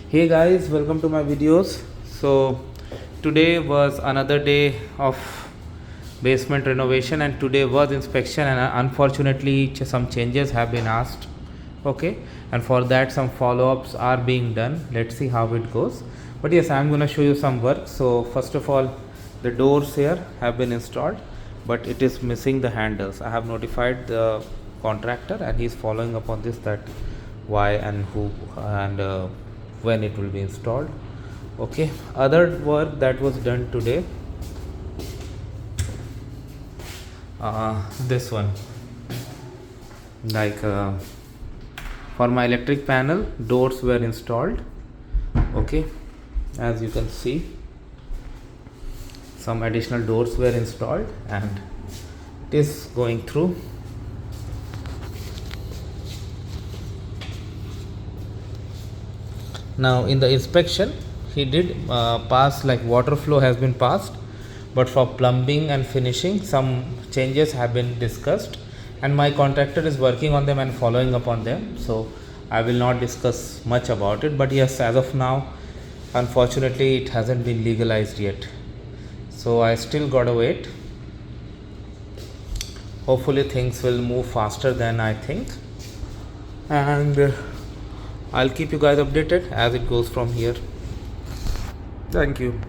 Hey guys, welcome to my videos. So today was another day of basement renovation, and today was inspection, and unfortunately some changes have been asked. Okay, and for that some follow-ups are being done. Let's see how it goes. But yes, I'm gonna show you some work. So first of all, the doors here have been installed, but it is missing the handles. I have notified the contractor and he's following up on this, that why and who and when it will be installed. Okay, other work that was done today, this one, like for my electric panel, doors were installed. Okay, as you can see, some additional doors were installed and it is going through. Now in the inspection he did pass, like water flow has been passed, but for plumbing and finishing some changes have been discussed, and my contractor is working on them and following up on them, so I will not discuss much about it. But yes, as of now, unfortunately it hasn't been legalized yet, so I still gotta wait. Hopefully things will move faster than I think, and I'll keep you guys updated as it goes from here. Thank you.